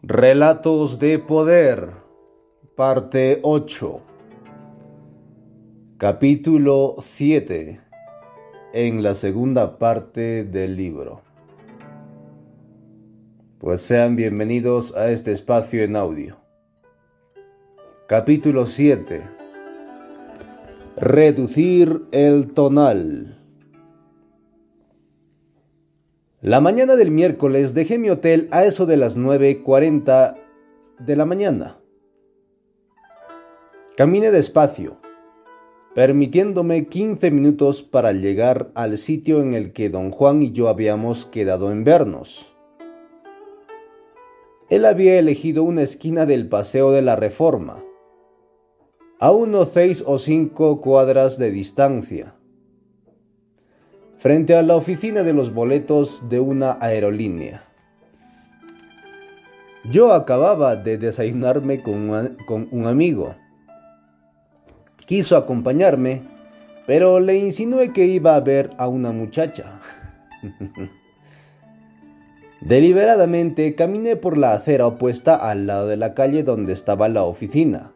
Relatos de Poder, parte 8, capítulo 7, en la segunda parte del libro. Pues sean bienvenidos a este espacio en audio. Capítulo 7. Reducir el tonal. La mañana del miércoles dejé mi hotel a eso de las 9:40 de la mañana. Caminé despacio, permitiéndome 15 minutos para llegar al sitio en el que don Juan y yo habíamos quedado en vernos. Él había elegido una esquina del Paseo de la Reforma, a unos 6 o 5 cuadras de distancia, frente a la oficina de los boletos de una aerolínea. Yo acababa de desayunarme con un amigo. Quiso acompañarme, pero le insinué que iba a ver a una muchacha. Deliberadamente caminé por la acera opuesta al lado de la calle donde estaba la oficina.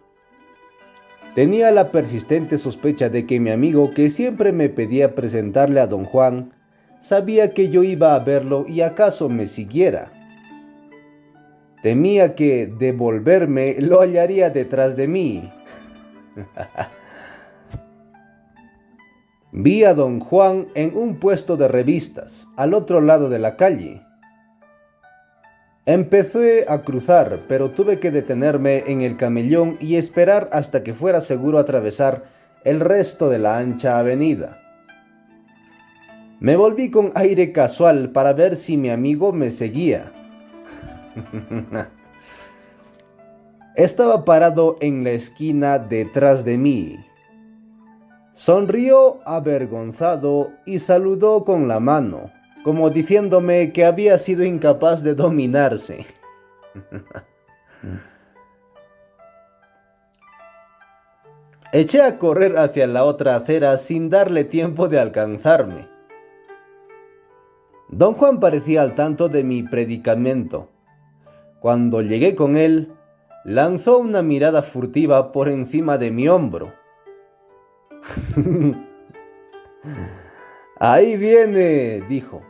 Tenía la persistente sospecha de que mi amigo, que siempre me pedía presentarle a don Juan, sabía que yo iba a verlo y acaso me siguiera. Temía que, de volverme, lo hallaría detrás de mí. Vi a don Juan en un puesto de revistas, al otro lado de la calle. Empecé a cruzar, pero tuve que detenerme en el camellón y esperar hasta que fuera seguro atravesar el resto de la ancha avenida. Me volví con aire casual para ver si mi amigo me seguía. Estaba parado en la esquina detrás de mí. Sonrió avergonzado y saludó con la mano, como diciéndome que había sido incapaz de dominarse. Eché a correr hacia la otra acera sin darle tiempo de alcanzarme. Don Juan parecía al tanto de mi predicamento. Cuando llegué con él, lanzó una mirada furtiva por encima de mi hombro. «Ahí viene», dijo.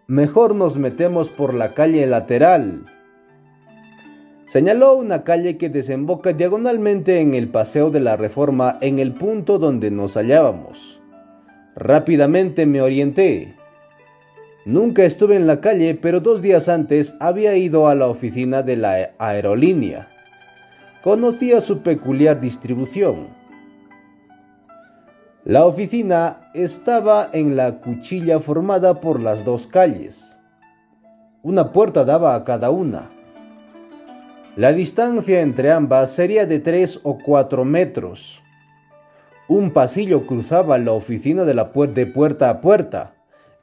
«Mejor nos metemos por la calle lateral». Señaló una calle que desemboca diagonalmente en el Paseo de la Reforma en el punto donde nos hallábamos. Rápidamente me orienté. Nunca estuve en la calle, pero 2 días antes había ido a la oficina de la aerolínea. Conocía su peculiar distribución. La oficina estaba en la cuchilla formada por las 2 calles. Una puerta daba a cada una. La distancia entre ambas sería de 3 o 4 metros. Un pasillo cruzaba la oficina de puerta a puerta,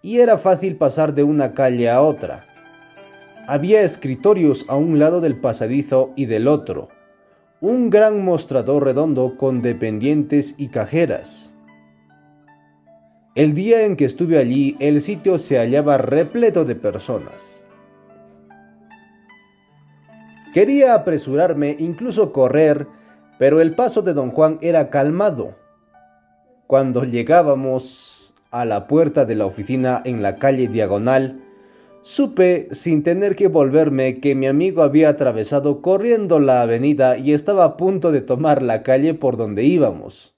y era fácil pasar de una calle a otra. Había escritorios a un lado del pasadizo y del otro. Un gran mostrador redondo con dependientes y cajeras. El día en que estuve allí, el sitio se hallaba repleto de personas. Quería apresurarme, incluso correr, pero el paso de don Juan era calmado. Cuando llegábamos a la puerta de la oficina en la calle diagonal, supe, sin tener que volverme, que mi amigo había atravesado corriendo la avenida y estaba a punto de tomar la calle por donde íbamos.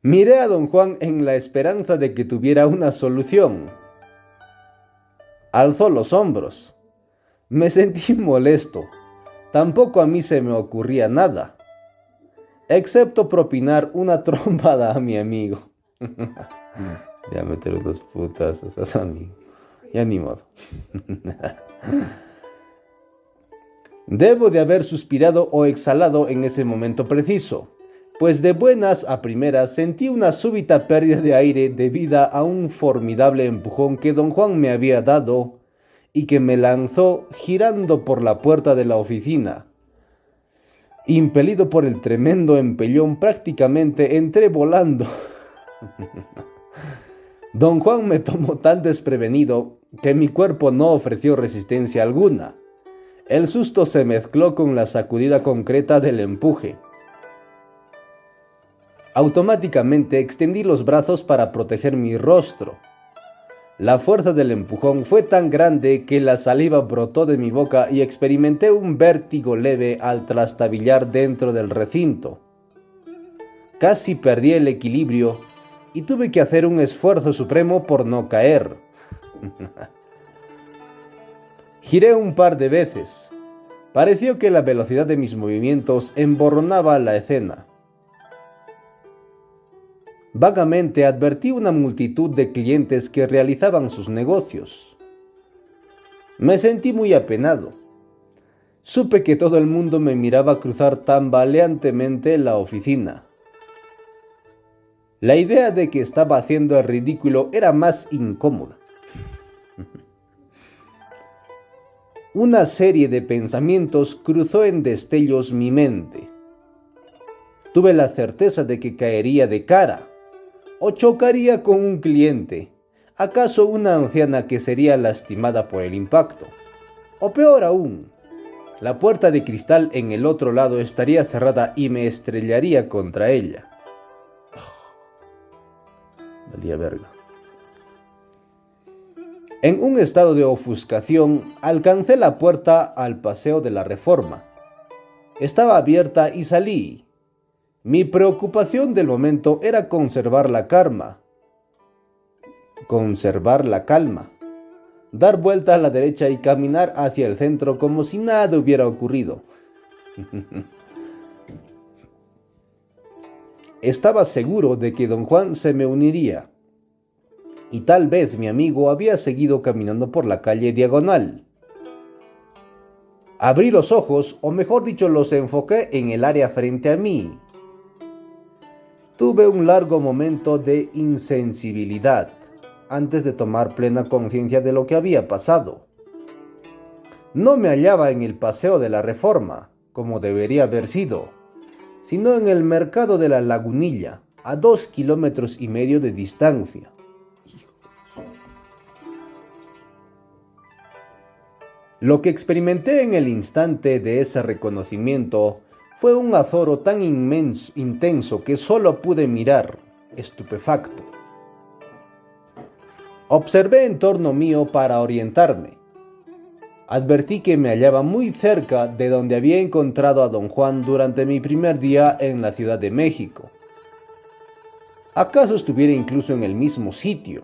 Miré a don Juan en la esperanza de que tuviera una solución. Alzó los hombros. Me sentí molesto. Tampoco a mí se me ocurría nada, excepto propinar una trompada a mi amigo. Ya meter 2 putas a mí. Ya ni modo. Debo de haber suspirado o exhalado en ese momento preciso, pues de buenas a primeras sentí una súbita pérdida de aire debida a un formidable empujón que don Juan me había dado y que me lanzó girando por la puerta de la oficina. Impelido por el tremendo empellón, prácticamente entré volando. Don Juan me tomó tan desprevenido que mi cuerpo no ofreció resistencia alguna. El susto se mezcló con la sacudida concreta del empuje. Automáticamente extendí los brazos para proteger mi rostro. La fuerza del empujón fue tan grande que la saliva brotó de mi boca y experimenté un vértigo leve al trastabillar dentro del recinto. Casi perdí el equilibrio y tuve que hacer un esfuerzo supremo por no caer. Giré un par de veces. Pareció que la velocidad de mis movimientos emborronaba la escena. Vagamente advertí una multitud de clientes que realizaban sus negocios. Me sentí muy apenado. Supe que todo el mundo me miraba cruzar tambaleantemente la oficina. La idea de que estaba haciendo el ridículo era más incómoda. Una serie de pensamientos cruzó en destellos mi mente. Tuve la certeza de que caería de cara, o chocaría con un cliente, acaso una anciana que sería lastimada por el impacto, o peor aún, la puerta de cristal en el otro lado estaría cerrada y me estrellaría contra ella. Valía verga. En un estado de ofuscación, alcancé la puerta al Paseo de la Reforma. Estaba abierta y salí. Mi preocupación del momento era conservar la calma, dar vuelta a la derecha y caminar hacia el centro como si nada hubiera ocurrido. Estaba seguro de que don Juan se me uniría, y tal vez mi amigo había seguido caminando por la calle diagonal. Abrí los ojos, o mejor dicho, los enfoqué en el área frente a mí. Tuve un largo momento de insensibilidad antes de tomar plena conciencia de lo que había pasado. No me hallaba en el Paseo de la Reforma, como debería haber sido, sino en el mercado de la Lagunilla, a 2,5 kilómetros de distancia. Lo que experimenté en el instante de ese reconocimiento fue un azoro tan intenso que solo pude mirar, estupefacto. Observé en torno mío para orientarme. Advertí que me hallaba muy cerca de donde había encontrado a don Juan durante mi primer día en la Ciudad de México. ¿Acaso estuviera incluso en el mismo sitio?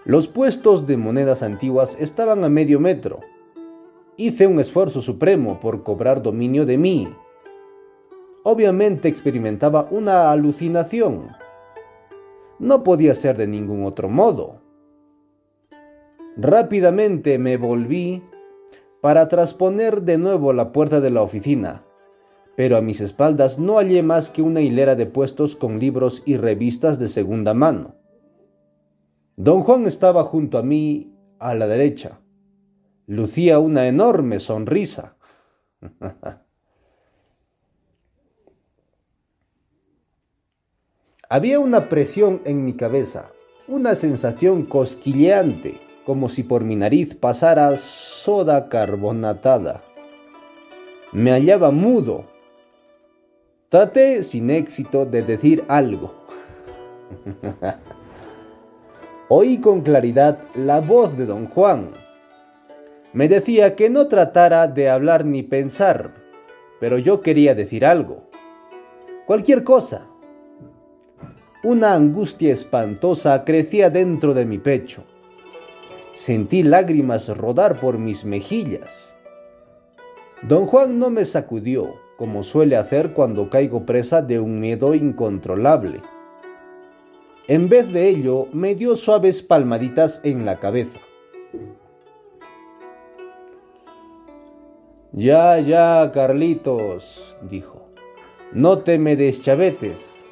Los puestos de monedas antiguas estaban a medio metro. Hice un esfuerzo supremo por cobrar dominio de mí. Obviamente experimentaba una alucinación. No podía ser de ningún otro modo. Rápidamente me volví para trasponer de nuevo la puerta de la oficina, pero a mis espaldas no hallé más que una hilera de puestos con libros y revistas de segunda mano. Don Juan estaba junto a mí, a la derecha. Lucía una enorme sonrisa. Había una presión en mi cabeza, una sensación cosquilleante, como si por mi nariz pasara soda carbonatada. Me hallaba mudo. Traté sin éxito de decir algo. Oí con claridad la voz de don Juan. Me decía que no tratara de hablar ni pensar, pero yo quería decir algo. Cualquier cosa. Una angustia espantosa crecía dentro de mi pecho. Sentí lágrimas rodar por mis mejillas. Don Juan no me sacudió, como suele hacer cuando caigo presa de un miedo incontrolable. En vez de ello, me dio suaves palmaditas en la cabeza. Ya, Carlitos, dijo. No te me deschavetes.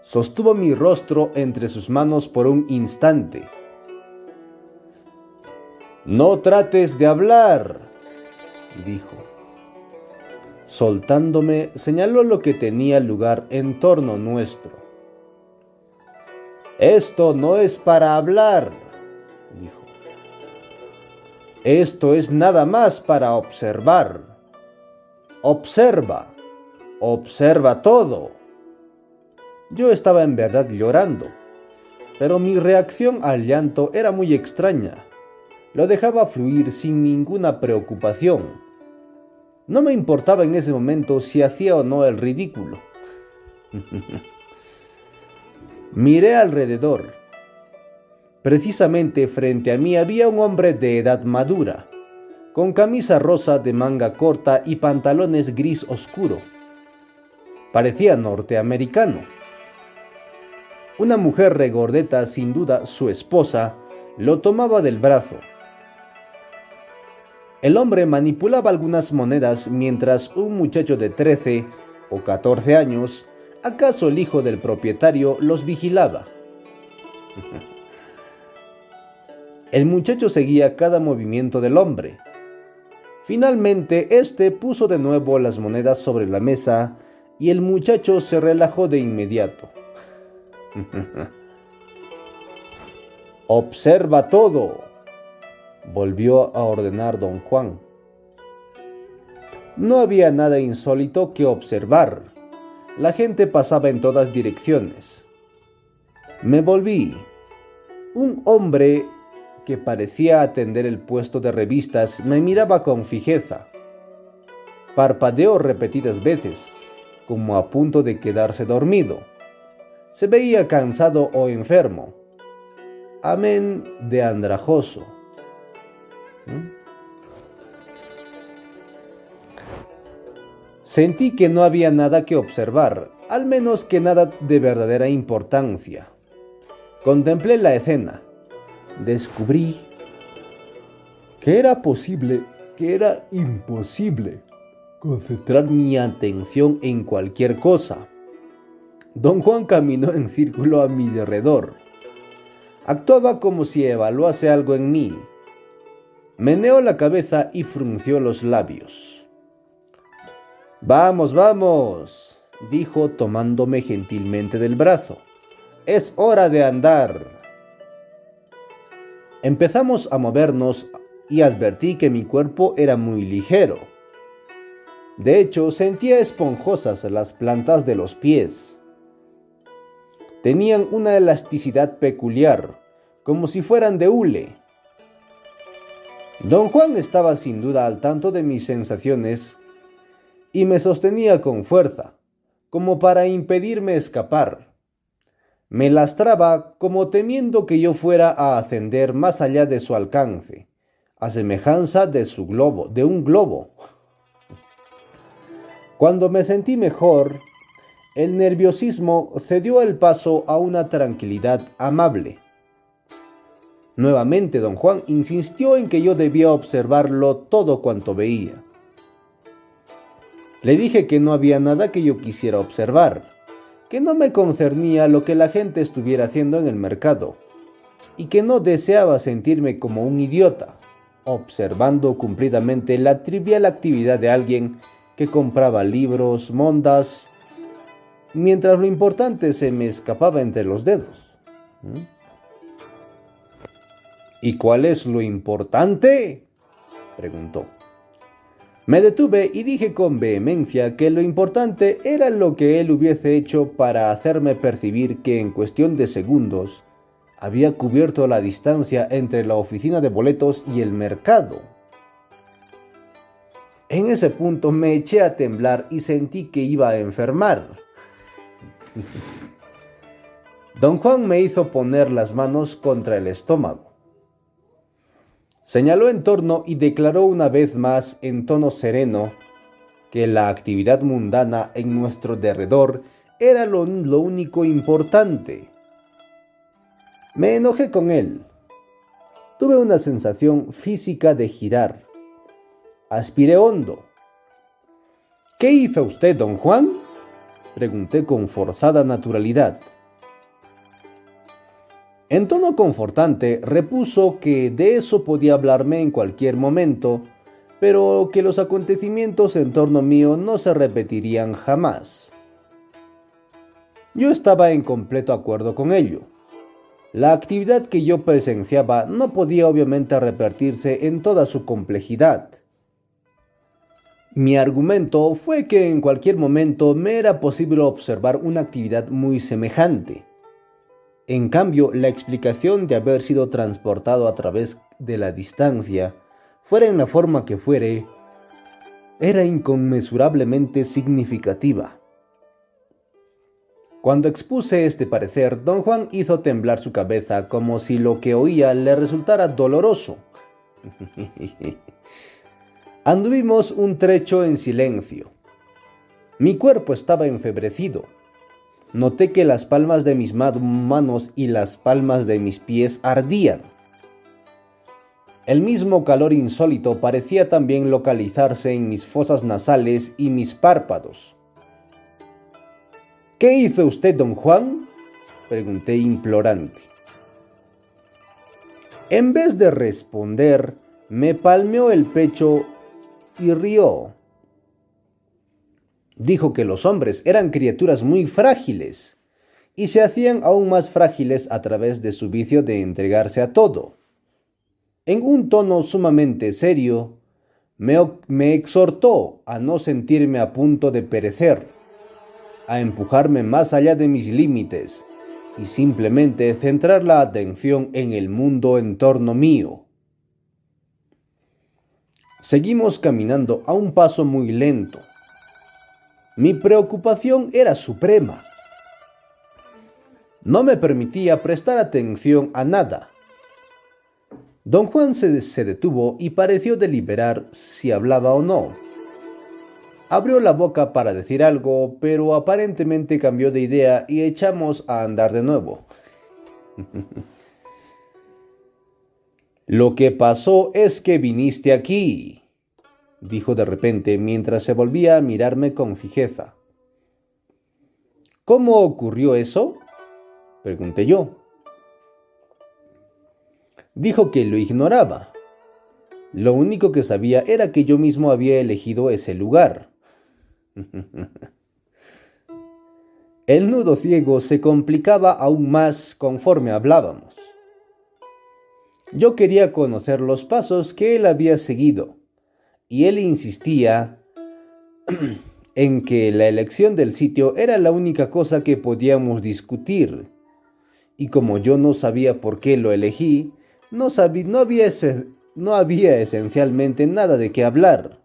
Sostuvo mi rostro entre sus manos por un instante. No trates de hablar, dijo. Soltándome, señaló lo que tenía lugar en torno nuestro. Esto no es para hablar, dijo. Esto es nada más para observar. Observa, observa todo. Yo estaba en verdad llorando, pero mi reacción al llanto era muy extraña. Lo dejaba fluir sin ninguna preocupación. No me importaba en ese momento si hacía o no el ridículo. Miré alrededor. Precisamente frente a mí había un hombre de edad madura, con camisa rosa de manga corta y pantalones gris oscuro. Parecía norteamericano. Una mujer regordeta, sin duda su esposa, lo tomaba del brazo. El hombre manipulaba algunas monedas mientras un muchacho de 13 o 14 años, acaso el hijo del propietario, los vigilaba. El muchacho seguía cada movimiento del hombre. Finalmente, este puso de nuevo las monedas sobre la mesa y el muchacho se relajó de inmediato. «Observa todo», volvió a ordenar don Juan. No había nada insólito que observar. La gente pasaba en todas direcciones. Me volví. Un hombre que parecía atender el puesto de revistas me miraba con fijeza. Parpadeó repetidas veces, como a punto de quedarse dormido. Se veía cansado o enfermo. Amén de andrajoso. Sentí que no había nada que observar, al menos que nada de verdadera importancia. Contemplé la escena. Descubrí que era imposible concentrar mi atención en cualquier cosa. Don Juan caminó en círculo a mi alrededor. Actuaba como si evaluase algo en mí. Meneó la cabeza y frunció los labios. «Vamos, vamos», dijo tomándome gentilmente del brazo. «Es hora de andar». Empezamos a movernos y advertí que mi cuerpo era muy ligero. De hecho, sentía esponjosas las plantas de los pies. Tenían una elasticidad peculiar, como si fueran de hule. Don Juan estaba sin duda al tanto de mis sensaciones y me sostenía con fuerza, como para impedirme escapar. Me lastraba como temiendo que yo fuera a ascender más allá de su alcance, a semejanza de un globo. Cuando me sentí mejor, el nerviosismo cedió el paso a una tranquilidad amable. Nuevamente don Juan insistió en que yo debía observarlo todo cuanto veía. Le dije que no había nada que yo quisiera observar, que no me concernía lo que la gente estuviera haciendo en el mercado, y que no deseaba sentirme como un idiota, observando cumplidamente la trivial actividad de alguien que compraba libros, mondas, mientras lo importante se me escapaba entre los dedos. «¿Y cuál es lo importante?», preguntó. Me detuve y dije con vehemencia que lo importante era lo que él hubiese hecho para hacerme percibir que en cuestión de segundos había cubierto la distancia entre la oficina de boletos y el mercado. En ese punto me eché a temblar y sentí que iba a enfermar. Don Juan me hizo poner las manos contra el estómago. Señaló en torno y declaró una vez más en tono sereno que la actividad mundana en nuestro derredor era lo único importante. Me enojé con él. Tuve una sensación física de girar. Aspiré hondo. «¿Qué hizo usted, don Juan?», pregunté con forzada naturalidad. En tono confortante repuso que de eso podía hablarme en cualquier momento, pero que los acontecimientos en torno mío no se repetirían jamás. Yo estaba en completo acuerdo con ello. La actividad que yo presenciaba no podía obviamente repetirse en toda su complejidad. Mi argumento fue que en cualquier momento me era posible observar una actividad muy semejante. En cambio, la explicación de haber sido transportado a través de la distancia, fuera en la forma que fuere, era inconmensurablemente significativa. Cuando expuse este parecer, don Juan hizo temblar su cabeza como si lo que oía le resultara doloroso. Anduvimos un trecho en silencio. Mi cuerpo estaba enfebrecido. Noté que las palmas de mis manos y las palmas de mis pies ardían. El mismo calor insólito parecía también localizarse en mis fosas nasales y mis párpados. ¿Qué hizo usted, don Juan?, pregunté implorante. En vez de responder, me palmeó el pecho y rió. Dijo que los hombres eran criaturas muy frágiles y se hacían aún más frágiles a través de su vicio de entregarse a todo. En un tono sumamente serio, me exhortó a no sentirme a punto de perecer, a empujarme más allá de mis límites y simplemente centrar la atención en el mundo en torno mío. Seguimos caminando a un paso muy lento. Mi preocupación era suprema. No me permitía prestar atención a nada. Don Juan se detuvo y pareció deliberar si hablaba o no. Abrió la boca para decir algo, pero aparentemente cambió de idea y echamos a andar de nuevo. Lo que pasó es que viniste aquí, dijo de repente mientras se volvía a mirarme con fijeza. ¿Cómo ocurrió eso?, pregunté yo. Dijo que lo ignoraba. Lo único que sabía era que yo mismo había elegido ese lugar. El nudo ciego se complicaba aún más conforme hablábamos. Yo quería conocer los pasos que él había seguido, y él insistía en que la elección del sitio era la única cosa que podíamos discutir, y como yo no sabía por qué lo elegí, no había esencialmente nada de qué hablar.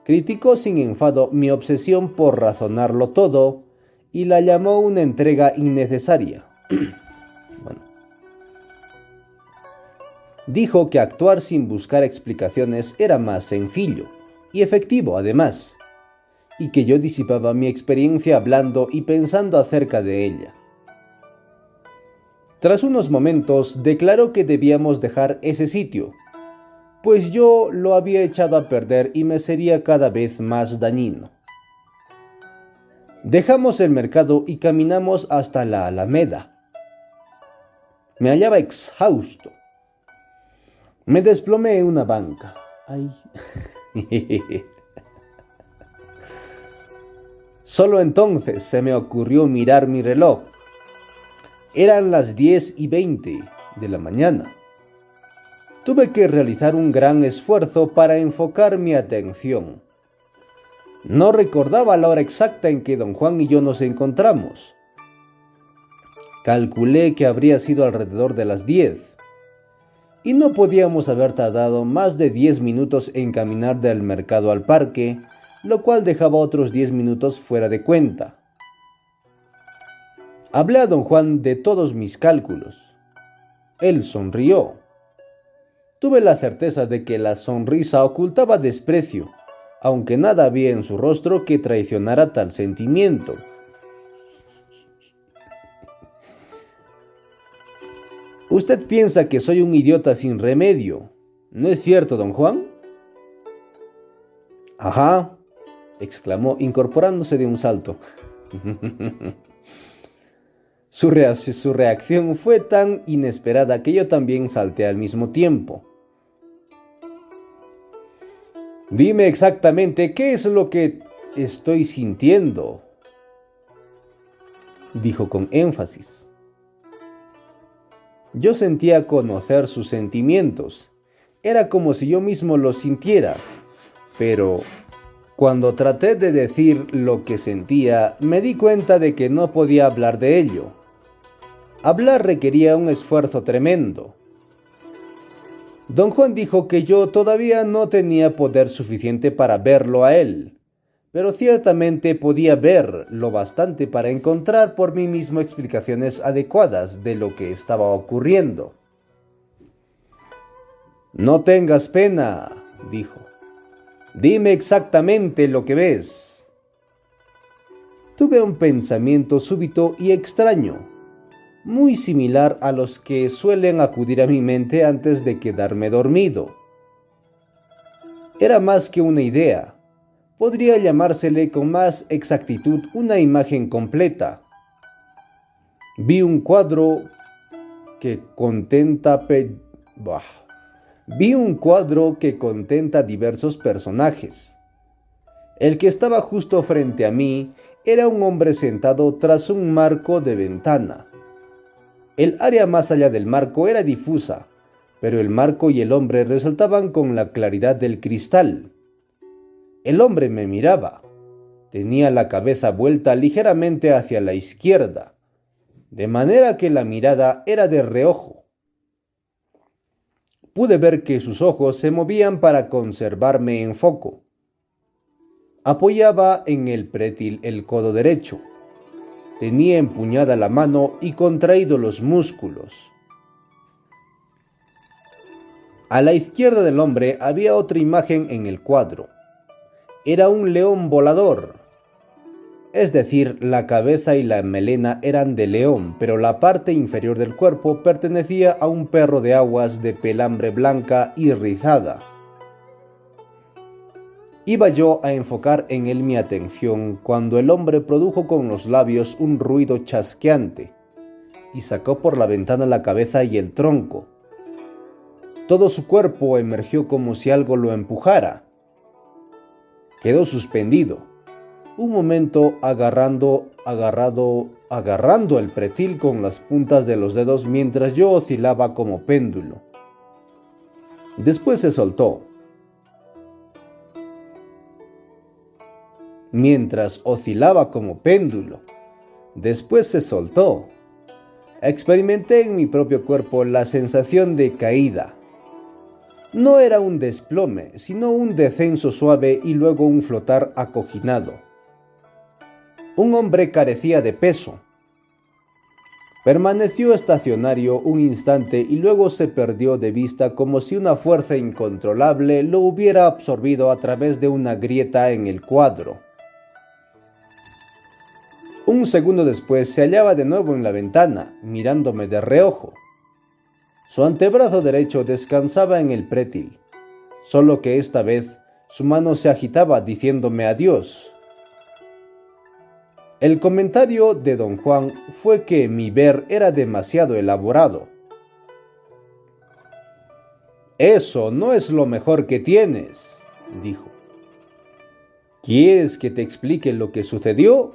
Criticó sin enfado mi obsesión por razonarlo todo y la llamó una entrega innecesaria. Dijo que actuar sin buscar explicaciones era más sencillo y efectivo además, y que yo disipaba mi experiencia hablando y pensando acerca de ella. Tras unos momentos declaró que debíamos dejar ese sitio, pues yo lo había echado a perder y me sería cada vez más dañino. Dejamos el mercado y caminamos hasta la Alameda. Me hallaba exhausto. Me desplomé en una banca. Ay. Solo entonces se me ocurrió mirar mi reloj. Eran las 10:20 de la mañana. Tuve que realizar un gran esfuerzo para enfocar mi atención. No recordaba la hora exacta en que don Juan y yo nos encontramos. Calculé que habría sido alrededor de las 10, y no podíamos haber tardado más de 10 minutos en caminar del mercado al parque, lo cual dejaba otros 10 minutos fuera de cuenta. Hablé a don Juan de todos mis cálculos. Él sonrió. Tuve la certeza de que la sonrisa ocultaba desprecio, aunque nada había en su rostro que traicionara tal sentimiento. Usted piensa que soy un idiota sin remedio, ¿no es cierto, don Juan? Ajá, exclamó incorporándose de un salto. Su reacción fue tan inesperada que yo también salté al mismo tiempo. Dime exactamente qué es lo que estoy sintiendo, dijo con énfasis. Yo sentía conocer sus sentimientos. Era como si yo mismo los sintiera. Pero cuando traté de decir lo que sentía, me di cuenta de que no podía hablar de ello. Hablar requería un esfuerzo tremendo. Don Juan dijo que yo todavía no tenía poder suficiente para verlo a él, pero ciertamente podía ver lo bastante para encontrar por mí mismo explicaciones adecuadas de lo que estaba ocurriendo. «No tengas pena», dijo. «Dime exactamente lo que ves». Tuve un pensamiento súbito y extraño, muy similar a los que suelen acudir a mi mente antes de quedarme dormido. Era más que una idea. Podría llamársele con más exactitud una imagen completa. Vi un cuadro que contenta diversos personajes. El que estaba justo frente a mí era un hombre sentado tras un marco de ventana. El área más allá del marco era difusa, pero el marco y el hombre resaltaban con la claridad del cristal. El hombre me miraba. Tenía la cabeza vuelta ligeramente hacia la izquierda, de manera que la mirada era de reojo. Pude ver que sus ojos se movían para conservarme en foco. Apoyaba en el pretil el codo derecho. Tenía empuñada la mano y contraído los músculos. A la izquierda del hombre había otra imagen en el cuadro. Era un león volador. Es decir, la cabeza y la melena eran de león, pero la parte inferior del cuerpo pertenecía a un perro de aguas de pelambre blanca y rizada. Iba yo a enfocar en él mi atención cuando el hombre produjo con los labios un ruido chasqueante y sacó por la ventana la cabeza y el tronco. Todo su cuerpo emergió como si algo lo empujara. Quedó suspendido, un momento agarrando el pretil con las puntas de los dedos mientras yo oscilaba como péndulo. Después se soltó. Mientras oscilaba como péndulo. Después se soltó. Experimenté en mi propio cuerpo la sensación de caída. No era un desplome, sino un descenso suave y luego un flotar acoginado. Un hombre carecía de peso. Permaneció estacionario un instante y luego se perdió de vista como si una fuerza incontrolable lo hubiera absorbido a través de una grieta en el cuadro. Un segundo después se hallaba de nuevo en la ventana, mirándome de reojo. Su antebrazo derecho descansaba en el pretil, solo que esta vez su mano se agitaba diciéndome adiós. El comentario de don Juan fue que mi ver era demasiado elaborado. «Eso no es lo mejor que tienes», dijo. «¿Quieres que te explique lo que sucedió?»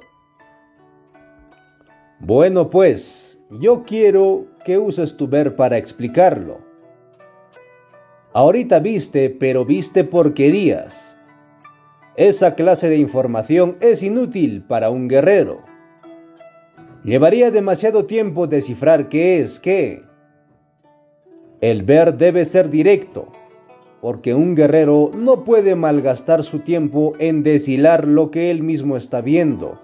«Bueno, pues, yo quiero que uses tu ver para explicarlo. Ahorita viste, pero viste porquerías. Esa clase de información es inútil para un guerrero. Llevaría demasiado tiempo descifrar qué es qué. El ver debe ser directo, porque un guerrero no puede malgastar su tiempo en deshilar lo que él mismo está viendo.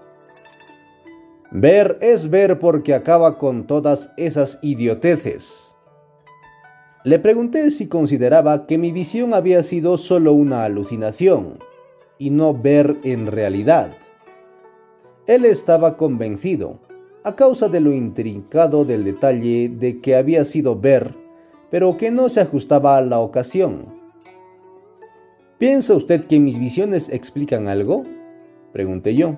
Ver es ver porque acaba con todas esas idioteces». Le pregunté si consideraba que mi visión había sido solo una alucinación y no ver en realidad. Él estaba convencido, a causa de lo intrincado del detalle de que había sido ver, pero que no se ajustaba a la ocasión. ¿Piensa usted que mis visiones explican algo?, pregunté yo.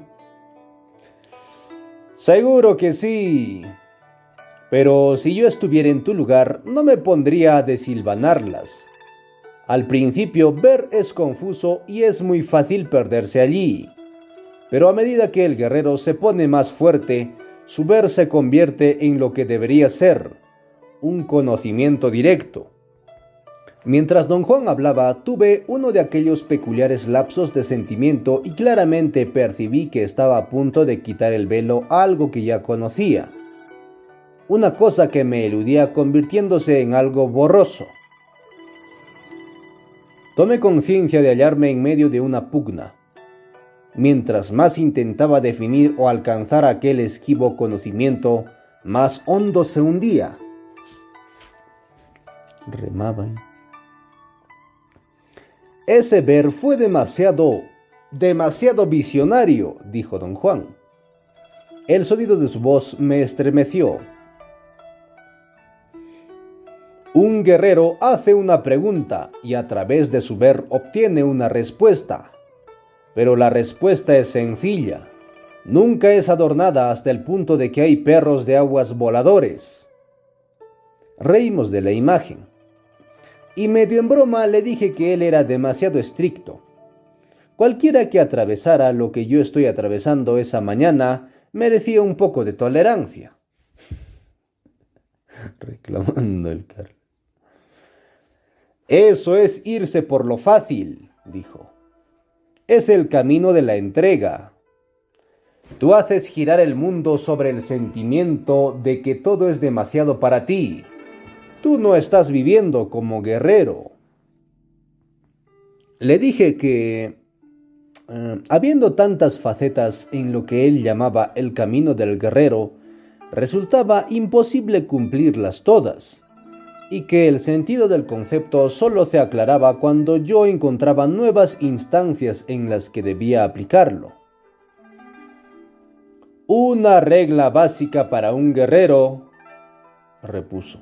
«Seguro que sí. Pero si yo estuviera en tu lugar, no me pondría a deshilvanarlas. Al principio, ver es confuso y es muy fácil perderse allí. Pero a medida que el guerrero se pone más fuerte, su ver se convierte en lo que debería ser, un conocimiento directo. Mientras don Juan hablaba, tuve uno de aquellos peculiares lapsos de sentimiento y claramente percibí que estaba a punto de quitar el velo a algo que ya conocía. Una cosa que me eludía convirtiéndose en algo borroso. Tomé conciencia de hallarme en medio de una pugna. Mientras más intentaba definir o alcanzar aquel esquivo conocimiento, más hondo se hundía. Remaban. Ese ver fue demasiado visionario, dijo don Juan. El sonido de su voz me estremeció. Un guerrero hace una pregunta y a través de su ver obtiene una respuesta. Pero la respuesta es sencilla. Nunca es adornada hasta el punto de que hay perros de aguas voladores. Reímos de la imagen. Y medio en broma le dije que él era demasiado estricto. Cualquiera que atravesara lo que yo estoy atravesando esa mañana merecía un poco de tolerancia. Reclamando el Carlos. Eso es irse por lo fácil, dijo. Es el camino de la entrega. Tú haces girar el mundo sobre el sentimiento de que todo es demasiado para ti. Tú no estás viviendo como guerrero. Le dije que, habiendo tantas facetas en lo que él llamaba el camino del guerrero, resultaba imposible cumplirlas todas, y que el sentido del concepto solo se aclaraba cuando yo encontraba nuevas instancias en las que debía aplicarlo. Una regla básica para un guerrero, repuso,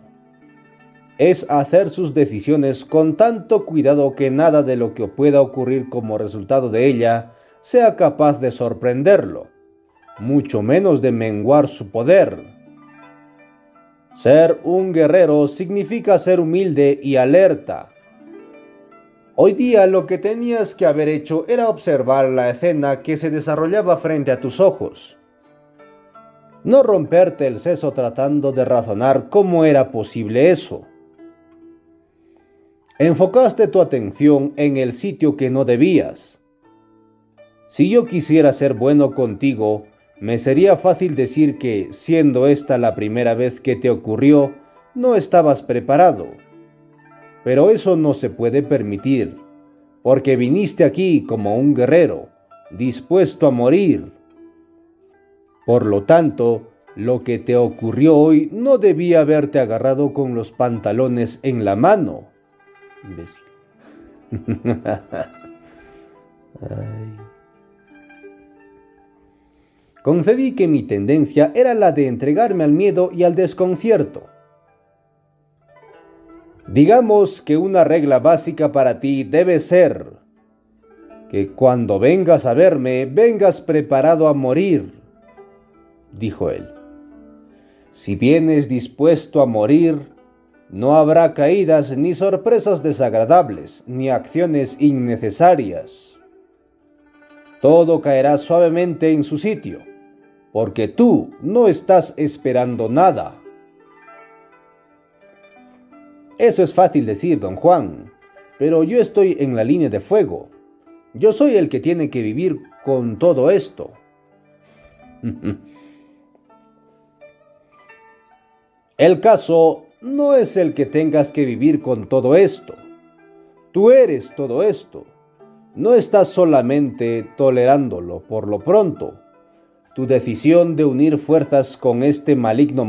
es hacer sus decisiones con tanto cuidado que nada de lo que pueda ocurrir como resultado de ella sea capaz de sorprenderlo, mucho menos de menguar su poder. Ser un guerrero significa ser humilde y alerta. Hoy día lo que tenías que haber hecho era observar la escena que se desarrollaba frente a tus ojos. No romperte el seso tratando de razonar cómo era posible eso. Enfocaste tu atención en el sitio que no debías. Si yo quisiera ser bueno contigo, me sería fácil decir que, siendo esta la primera vez que te ocurrió, no estabas preparado. Pero eso no se puede permitir, porque viniste aquí como un guerrero, dispuesto a morir. Por lo tanto, lo que te ocurrió hoy no debía haberte agarrado con los pantalones en la mano. Imbécil. Ay. Concedí que mi tendencia era la de entregarme al miedo y al desconcierto. Digamos que una regla básica para ti debe ser que cuando vengas a verme, vengas preparado a morir, dijo él. Si vienes dispuesto a morir, no habrá caídas ni sorpresas desagradables, ni acciones innecesarias. Todo caerá suavemente en su sitio, porque tú no estás esperando nada. Eso es fácil decir, don Juan, pero yo estoy en la línea de fuego. Yo soy el que tiene que vivir con todo esto. El caso no es el que tengas que vivir con todo esto. Tú eres todo esto. No estás solamente tolerándolo por lo pronto. Tu decisión de unir fuerzas con este maligno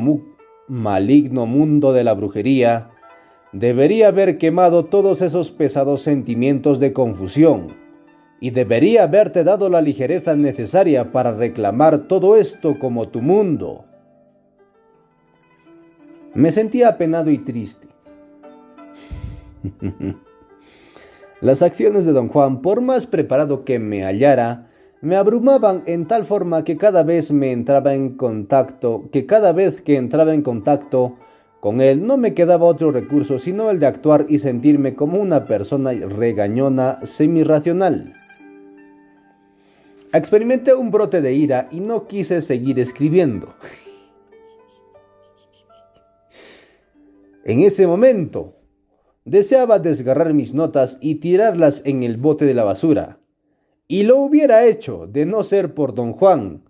mundo de la brujería debería haber quemado todos esos pesados sentimientos de confusión y debería haberte dado la ligereza necesaria para reclamar todo esto como tu mundo. Me sentía apenado y triste. Las acciones de don Juan, por más preparado que me hallara, me abrumaban en tal forma que cada vez que entraba en contacto con él no me quedaba otro recurso sino el de actuar y sentirme como una persona regañona semirracional. Experimenté un brote de ira y no quise seguir escribiendo. En ese momento, deseaba desgarrar mis notas y tirarlas en el bote de la basura, y lo hubiera hecho de no ser por don Juan,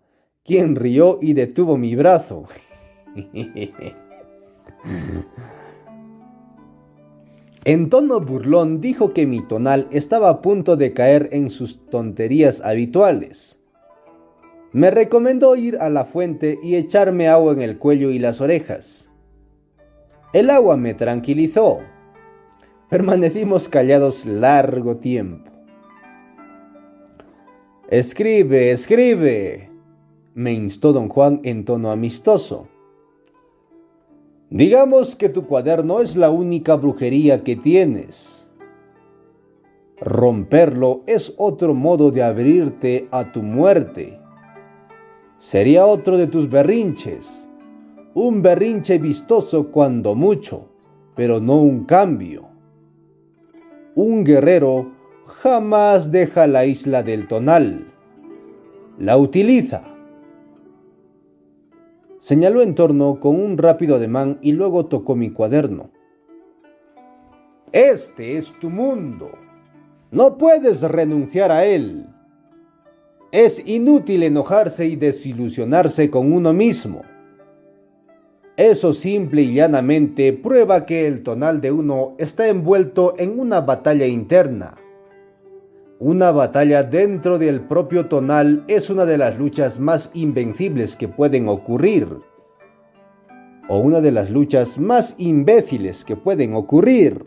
quien rió y detuvo mi brazo. En tono burlón dijo que mi tonal estaba a punto de caer en sus tonterías habituales. Me recomendó ir a la fuente y echarme agua en el cuello y las orejas. El agua me tranquilizó. Permanecimos callados largo tiempo. Escribe, escribe, me instó don Juan en tono amistoso. Digamos que tu cuaderno es la única brujería que tienes. Romperlo es otro modo de abrirte a tu muerte. Sería otro de tus berrinches. Un berrinche vistoso cuando mucho, pero no un cambio. Un guerrero jamás deja la isla del tonal. La utiliza. Señaló en torno con un rápido ademán y luego tocó mi cuaderno. Este es tu mundo. No puedes renunciar a él. Es inútil enojarse y desilusionarse con uno mismo. Eso simple y llanamente prueba que el tonal de uno está envuelto en una batalla interna. Una batalla dentro del propio tonal es una de las luchas más invencibles que pueden ocurrir. O una de las luchas más imbéciles que pueden ocurrir.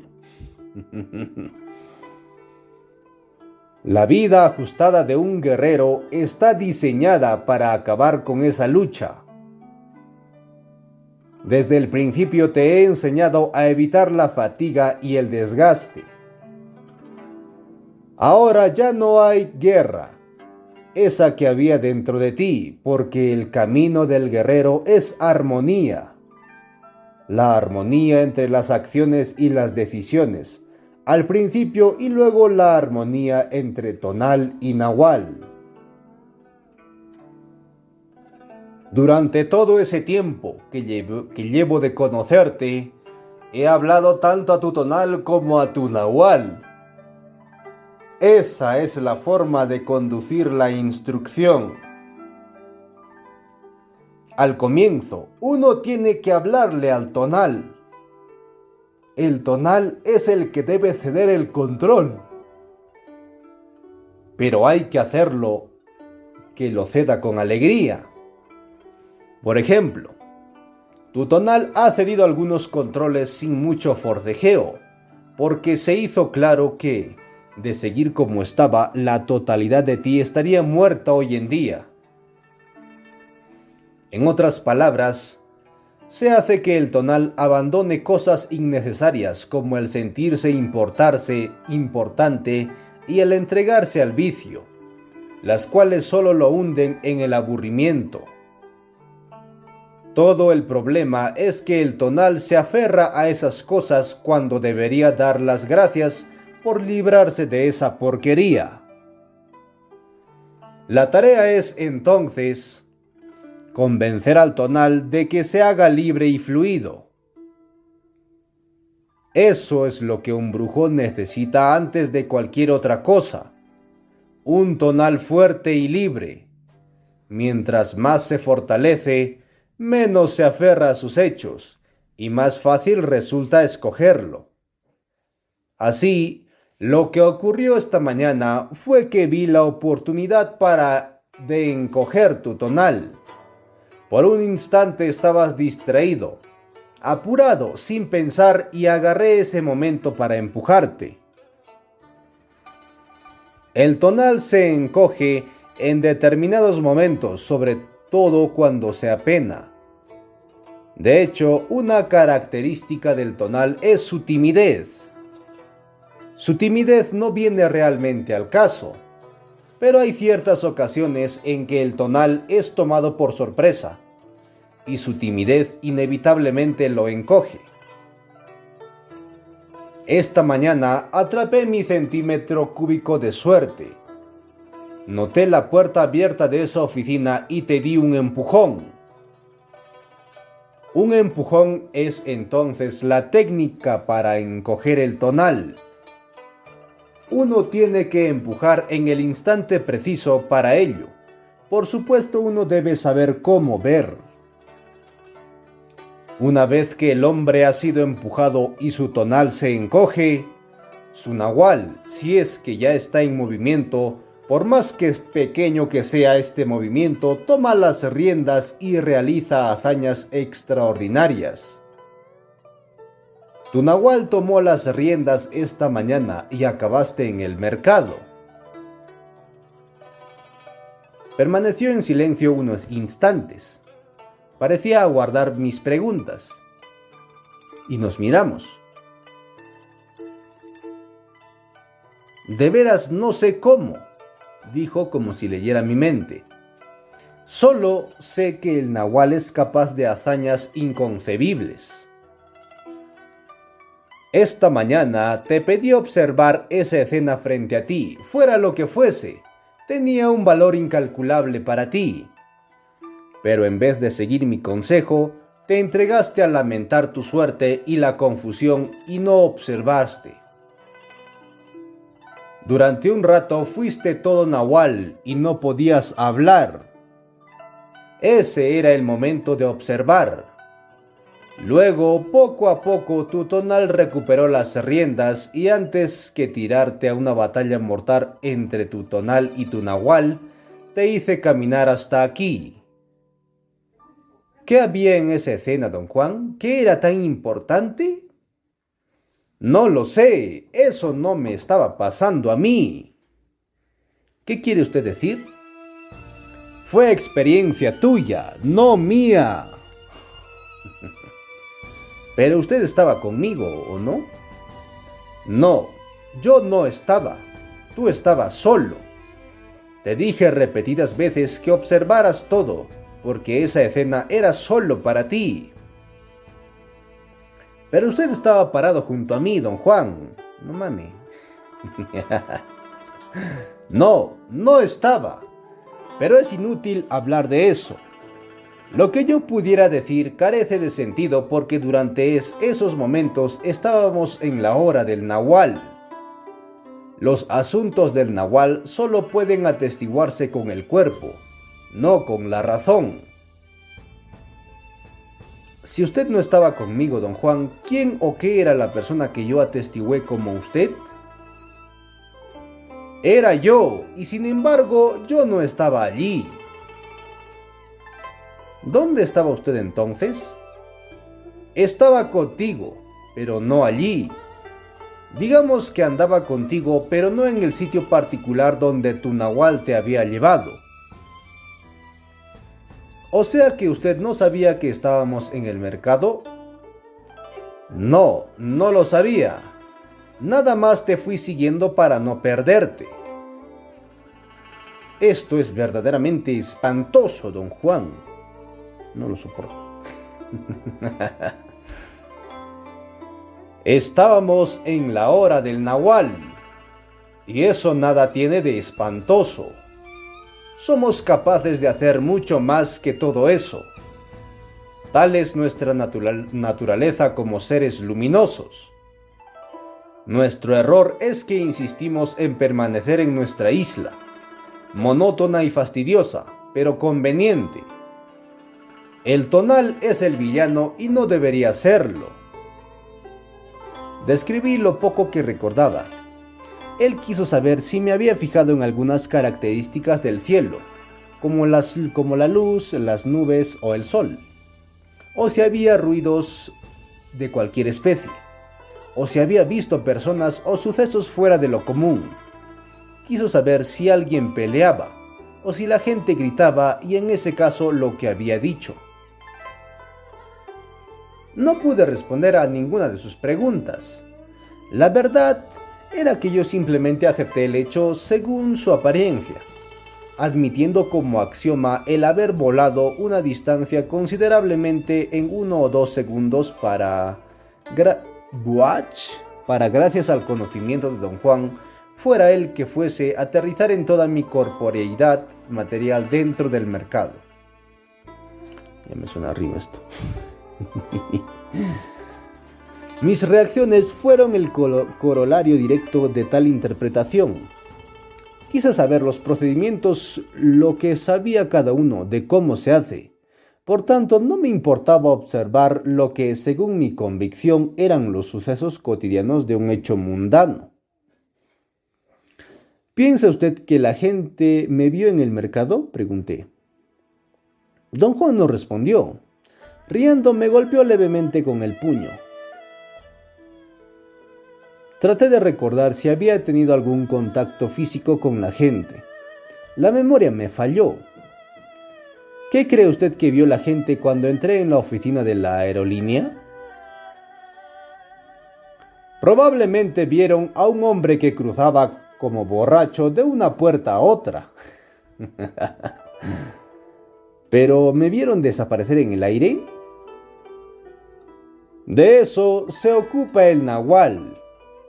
La vida ajustada de un guerrero está diseñada para acabar con esa lucha. Desde el principio te he enseñado a evitar la fatiga y el desgaste. Ahora ya no hay guerra, esa que había dentro de ti, porque el camino del guerrero es armonía. La armonía entre las acciones y las decisiones, al principio y luego la armonía entre tonal y nahual. Durante todo ese tiempo que llevo de conocerte, he hablado tanto a tu tonal como a tu nahual. Esa es la forma de conducir la instrucción. Al comienzo, uno tiene que hablarle al tonal. El tonal es el que debe ceder el control. Pero hay que hacerlo que lo ceda con alegría. Por ejemplo, tu tonal ha cedido algunos controles sin mucho forcejeo, porque se hizo claro que, de seguir como estaba, la totalidad de ti estaría muerta hoy en día. En otras palabras, se hace que el tonal abandone cosas innecesarias como el sentirse importante y el entregarse al vicio, las cuales solo lo hunden en el aburrimiento. Todo el problema es que el tonal se aferra a esas cosas cuando debería dar las gracias por librarse de esa porquería. La tarea es, entonces, convencer al tonal de que se haga libre y fluido. Eso es lo que un brujo necesita antes de cualquier otra cosa. Un tonal fuerte y libre. Mientras más se fortalece, menos se aferra a sus hechos y más fácil resulta escogerlo. Así, lo que ocurrió esta mañana fue que vi la oportunidad de encoger tu tonal. Por un instante estabas distraído, apurado, sin pensar, y agarré ese momento para empujarte. El tonal se encoge en determinados momentos, sobre todo cuando se apena. De hecho, una característica del tonal es su timidez. Su timidez no viene realmente al caso, pero hay ciertas ocasiones en que el tonal es tomado por sorpresa, y su timidez inevitablemente lo encoge. Esta mañana atrapé mi centímetro cúbico de suerte. Noté la puerta abierta de esa oficina y te di un empujón. Un empujón es entonces la técnica para encoger el tonal. Uno tiene que empujar en el instante preciso para ello. Por supuesto, uno debe saber cómo ver. Una vez que el hombre ha sido empujado y su tonal se encoge, su nahual, si es que ya está en movimiento, por más que pequeño que sea este movimiento, toma las riendas y realiza hazañas extraordinarias. Tu nahual tomó las riendas esta mañana y acabaste en el mercado. Permaneció en silencio unos instantes. Parecía aguardar mis preguntas. Y nos miramos. De veras no sé cómo, dijo como si leyera mi mente. Solo sé que el nahual es capaz de hazañas inconcebibles. Esta mañana te pedí observar esa escena frente a ti, fuera lo que fuese. Tenía un valor incalculable para ti. Pero en vez de seguir mi consejo, te entregaste a lamentar tu suerte y la confusión y no observaste. Durante un rato fuiste todo nahual y no podías hablar. Ese era el momento de observar. Luego, poco a poco, tu tonal recuperó las riendas y antes que tirarte a una batalla mortal entre tu tonal y tu nahual, te hice caminar hasta aquí. ¿Qué había en esa escena, don Juan? ¿Qué era tan importante? No lo sé, eso no me estaba pasando a mí. ¿Qué quiere usted decir? Fue experiencia tuya, no mía. Pero usted estaba conmigo, ¿o no? No, yo no estaba. Tú estabas solo. Te dije repetidas veces que observaras todo, porque esa escena era solo para ti. Pero usted estaba parado junto a mí, don Juan. No mames. No, no estaba. Pero es inútil hablar de eso. Lo que yo pudiera decir carece de sentido porque durante esos momentos estábamos en la hora del nahual. Los asuntos del nahual solo pueden atestiguarse con el cuerpo, no con la razón. Si usted no estaba conmigo, don Juan, ¿quién o qué era la persona que yo atestigué como usted? Era yo, y sin embargo, yo no estaba allí. ¿Dónde estaba usted entonces? Estaba contigo, pero no allí. Digamos que andaba contigo, pero no en el sitio particular donde tu nahual te había llevado. O sea que usted no sabía que estábamos en el mercado. No, no lo sabía. Nada más te fui siguiendo para no perderte. Esto es verdaderamente espantoso, don Juan. No lo soporto. Estábamos en la hora del nahual, y eso nada tiene de espantoso. Somos capaces de hacer mucho más que todo eso. Tal es nuestra naturaleza como seres luminosos. Nuestro error es que insistimos en permanecer en nuestra isla, monótona y fastidiosa, pero conveniente. El tonal es el villano y no debería serlo. Describí lo poco que recordaba. Él quiso saber si me había fijado en algunas características del cielo, como la luz, las nubes o el sol, o si había ruidos de cualquier especie, o si había visto personas o sucesos fuera de lo común. Quiso saber si alguien peleaba, o si la gente gritaba y en ese caso lo que había dicho. No pude responder a ninguna de sus preguntas. La verdad era que yo simplemente acepté el hecho según su apariencia, admitiendo como axioma el haber volado una distancia considerablemente en 1 o 2 segundos para gracias al conocimiento de don Juan, fuera él que fuese, aterrizar en toda mi corporeidad material dentro del mercado. Ya me suena arriba esto. Mis reacciones fueron el corolario directo de tal interpretación. Quise saber los procedimientos, lo que sabía cada uno de cómo se hace. Por tanto, no me importaba observar lo que, según mi convicción, eran los sucesos cotidianos de un hecho mundano. ¿Piensa usted que la gente me vio en el mercado?, pregunté. Don Juan no respondió. Riendo, me golpeó levemente con el puño. Traté de recordar si había tenido algún contacto físico con la gente. La memoria me falló. ¿Qué cree usted que vio la gente cuando entré en la oficina de la aerolínea? Probablemente vieron a un hombre que cruzaba como borracho de una puerta a otra. ¿Pero me vieron desaparecer en el aire? De eso se ocupa el Nahual.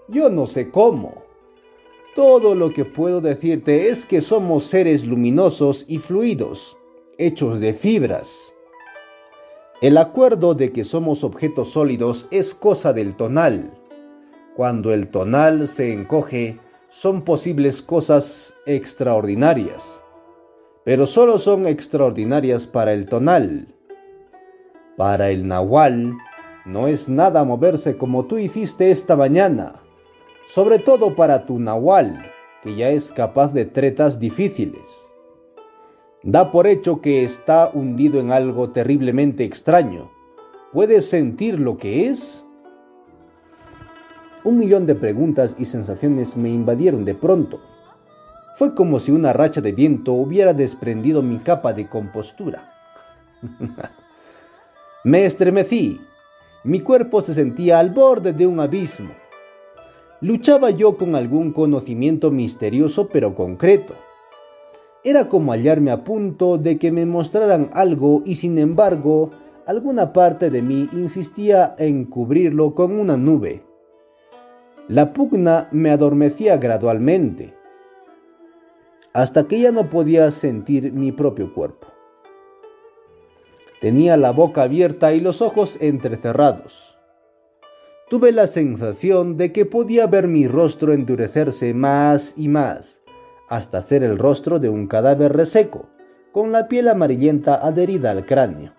Yo no sé cómo. Todo lo que puedo decirte es que somos seres luminosos y fluidos, hechos de fibras. El acuerdo de que somos objetos sólidos es cosa del tonal. Cuando el tonal se encoge, son posibles cosas extraordinarias, pero solo son extraordinarias para el tonal. Para el Nahual, no es nada moverse como tú hiciste esta mañana, sobre todo para tu Nahual, que ya es capaz de tretas difíciles. Da por hecho que está hundido en algo terriblemente extraño. ¿Puedes sentir lo que es? 1.000.000 de preguntas y sensaciones me invadieron de pronto. Fue como si una racha de viento hubiera desprendido mi capa de compostura. Me estremecí. Mi cuerpo se sentía al borde de un abismo. Luchaba yo con algún conocimiento misterioso pero concreto. Era como hallarme a punto de que me mostraran algo y, sin embargo, alguna parte de mí insistía en cubrirlo con una nube. La pugna me adormecía gradualmente, hasta que ya no podía sentir mi propio cuerpo. Tenía la boca abierta y los ojos entrecerrados. Tuve la sensación de que podía ver mi rostro endurecerse más y más, hasta ser el rostro de un cadáver reseco, con la piel amarillenta adherida al cráneo.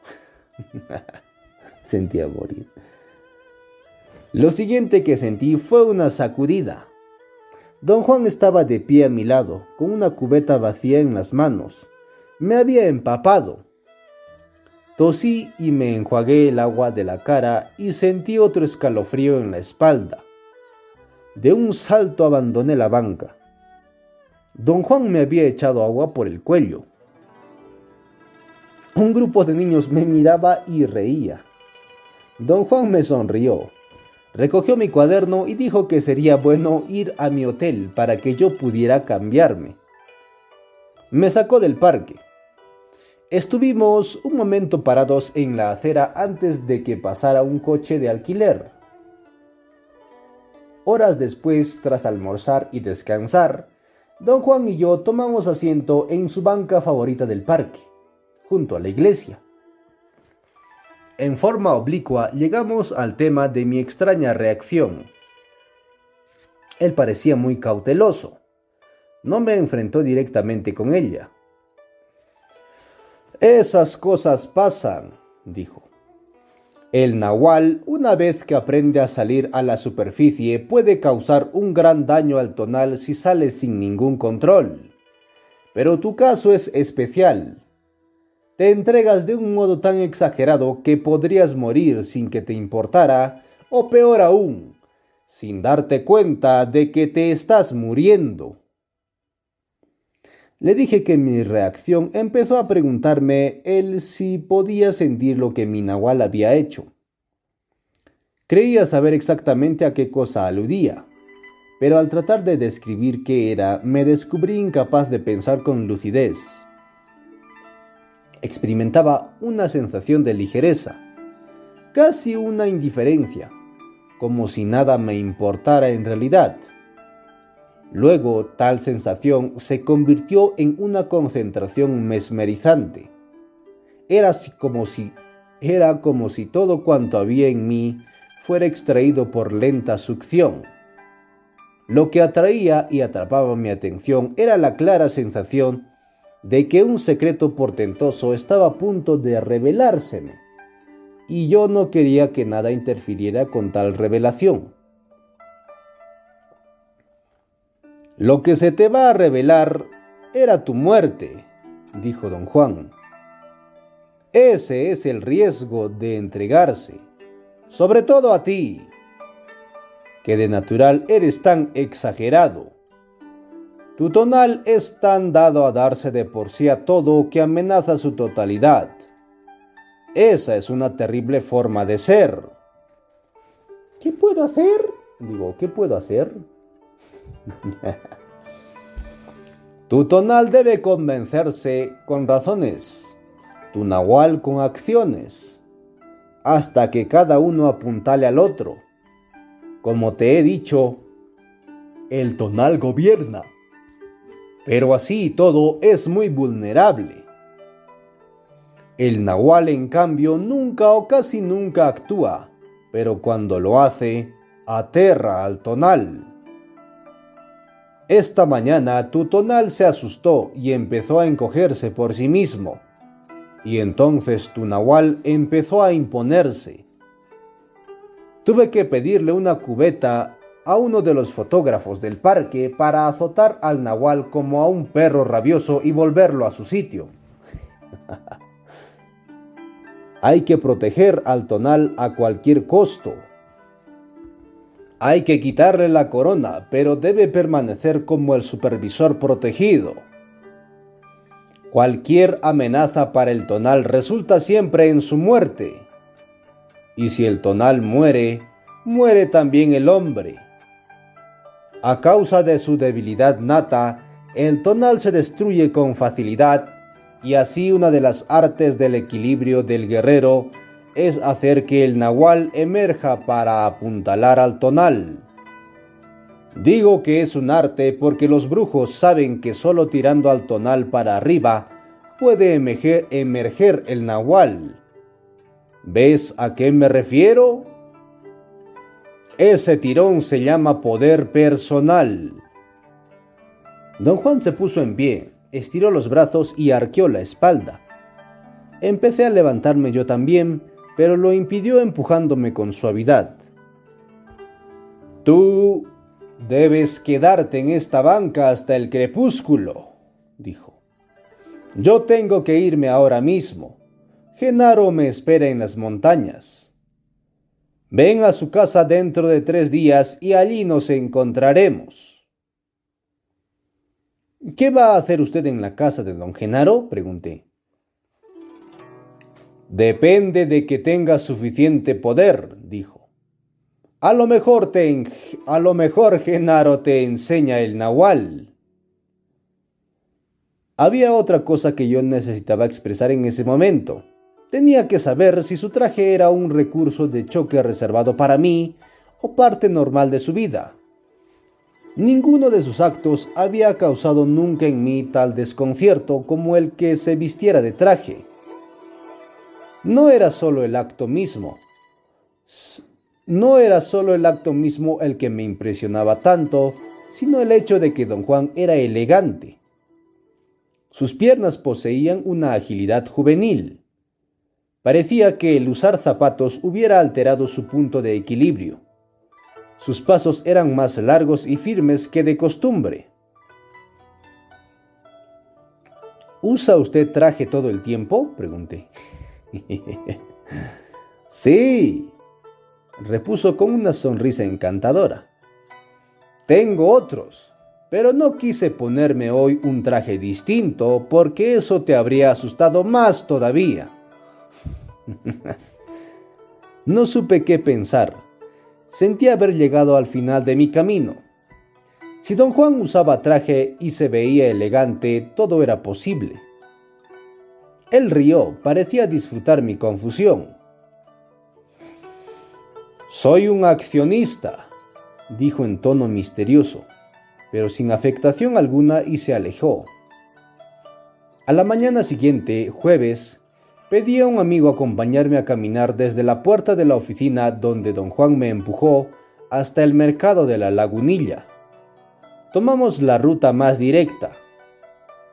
Sentía morir. Lo siguiente que sentí fue una sacudida. Don Juan estaba de pie a mi lado, con una cubeta vacía en las manos. Me había empapado. Tosí y me enjuagué el agua de la cara y sentí otro escalofrío en la espalda. De un salto abandoné la banca. Don Juan me había echado agua por el cuello. Un grupo de niños me miraba y reía. Don Juan me sonrió. Recogió mi cuaderno y dijo que sería bueno ir a mi hotel para que yo pudiera cambiarme. Me sacó del parque. Estuvimos un momento parados en la acera antes de que pasara un coche de alquiler. Horas después, tras almorzar y descansar, Don Juan y yo tomamos asiento en su banca favorita del parque, junto a la iglesia. En forma oblicua llegamos al tema de mi extraña reacción. Él parecía muy cauteloso. No me enfrentó directamente con ella. Esas cosas pasan, dijo. El Nahual, una vez que aprende a salir a la superficie, puede causar un gran daño al tonal si sale sin ningún control. Pero tu caso es especial. Te entregas de un modo tan exagerado que podrías morir sin que te importara, o peor aún, sin darte cuenta de que te estás muriendo. Le dije que mi reacción empezó a preguntarme él si podía sentir lo que mi Nahual había hecho. Creía saber exactamente a qué cosa aludía, pero al tratar de describir qué era, me descubrí incapaz de pensar con lucidez. Experimentaba una sensación de ligereza, casi una indiferencia, como si nada me importara en realidad. Luego, tal sensación se convirtió en una concentración mesmerizante. Era Era como si todo cuanto había en mí fuera extraído por lenta succión. Lo que atraía y atrapaba mi atención era la clara sensación de que un secreto portentoso estaba a punto de revelárseme, y yo no quería que nada interfiriera con tal revelación. Lo que se te va a revelar era tu muerte, dijo don Juan. Ese es el riesgo de entregarse, sobre todo a ti, que de natural eres tan exagerado. Tu tonal es tan dado a darse de por sí a todo que amenaza su totalidad. Esa es una terrible forma de ser. ¿Qué puedo hacer? ¿Qué puedo hacer? Tu tonal debe convencerse con razones, tu nahual con acciones, hasta que cada uno apuntale al otro. Como te he dicho, el tonal gobierna, pero así todo es muy vulnerable. El nahual, en cambio, nunca o casi nunca actúa, pero cuando lo hace, aterra al tonal. Esta mañana tu tonal se asustó y empezó a encogerse por sí mismo, y entonces tu nahual empezó a imponerse. Tuve que pedirle una cubeta a uno de los fotógrafos del parque para azotar al nahual como a un perro rabioso y volverlo a su sitio. Hay que proteger al tonal a cualquier costo. Hay que quitarle la corona, pero debe permanecer como el supervisor protegido. Cualquier amenaza para el tonal resulta siempre en su muerte. Y si el tonal muere, muere también el hombre. A causa de su debilidad nata, el tonal se destruye con facilidad, y así una de las artes del equilibrio del guerrero es hacer que el nahual emerja para apuntalar al tonal. Digo que es un arte porque los brujos saben que solo tirando al tonal para arriba puede emerger el nahual. ¿Ves a qué me refiero? Ese tirón se llama poder personal. Don Juan se puso en pie, estiró los brazos y arqueó la espalda. Empecé a levantarme yo también, pero lo impidió empujándome con suavidad. Tú debes quedarte en esta banca hasta el crepúsculo, dijo. Yo tengo que irme ahora mismo. Genaro me espera en las montañas. Ven a su casa dentro de 3 días y allí nos encontraremos. ¿Qué va a hacer usted en la casa de don Genaro?, pregunté. Depende de que tengas suficiente poder, dijo. A lo mejor Genaro te enseña el nahual. Había otra cosa que yo necesitaba expresar en ese momento. Tenía que saber si su traje era un recurso de choque reservado para mí o parte normal de su vida. Ninguno de sus actos había causado nunca en mí tal desconcierto como el que se vistiera de traje. No era solo el acto mismo el que me impresionaba tanto, sino el hecho de que don Juan era elegante. Sus piernas poseían una agilidad juvenil. Parecía que el usar zapatos hubiera alterado su punto de equilibrio. Sus pasos eran más largos y firmes que de costumbre. ¿Usa usted traje todo el tiempo?, pregunté. Sí, repuso con una sonrisa encantadora. Tengo otros, pero no quise ponerme hoy un traje distinto porque eso te habría asustado más todavía. No supe qué pensar. Sentí haber llegado al final de mi camino. Si don Juan usaba traje y se veía elegante, todo era posible. Él rió, parecía disfrutar mi confusión. Soy un accionista, dijo en tono misterioso, pero sin afectación alguna, y se alejó. A la mañana siguiente, jueves, Pedí a un amigo acompañarme a caminar desde la puerta de la oficina donde don Juan me empujó hasta el mercado de la Lagunilla. Tomamos la ruta más directa.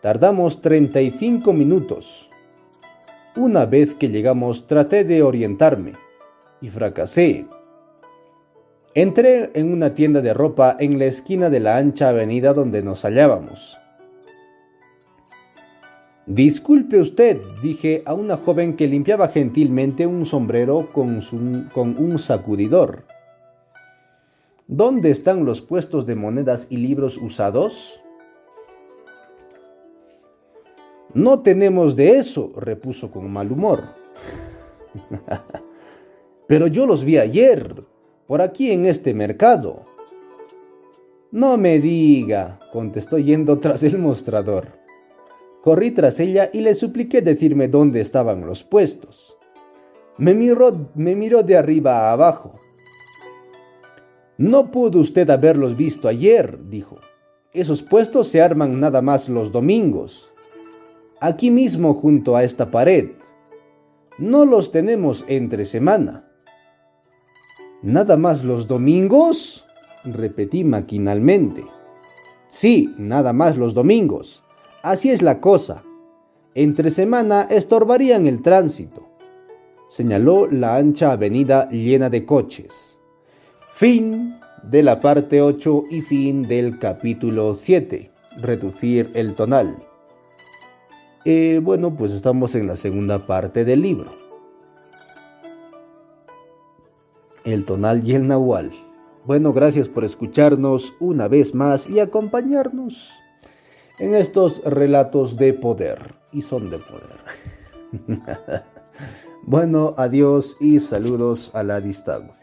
Tardamos 35 minutos. Una vez que llegamos traté de orientarme y fracasé. Entré en una tienda de ropa en la esquina de la ancha avenida donde nos hallábamos. «Disculpe usted», dije a una joven que limpiaba gentilmente un sombrero con un sacudidor. «¿Dónde están los puestos de monedas y libros usados?» «No tenemos de eso», repuso con mal humor. «Pero yo los vi ayer, por aquí en este mercado». «No me diga», contestó yendo tras el mostrador. Corrí tras ella y le supliqué decirme dónde estaban los puestos. Me miró de arriba a abajo. «No pudo usted haberlos visto ayer», dijo. «Esos puestos se arman nada más los domingos. Aquí mismo junto a esta pared. No los tenemos entre semana». «¿Nada más los domingos?», repetí maquinalmente. «Sí, nada más los domingos. Así es la cosa. Entre semana estorbarían el tránsito», señaló la ancha avenida llena de coches. Fin de la parte 8 y fin del capítulo 7. Reducir el tonal. Bueno, pues estamos en la segunda parte del libro. El tonal y el nahual. Bueno, gracias por escucharnos una vez más y acompañarnos en estos relatos de poder, y son de poder. Bueno, adiós y saludos a la distancia.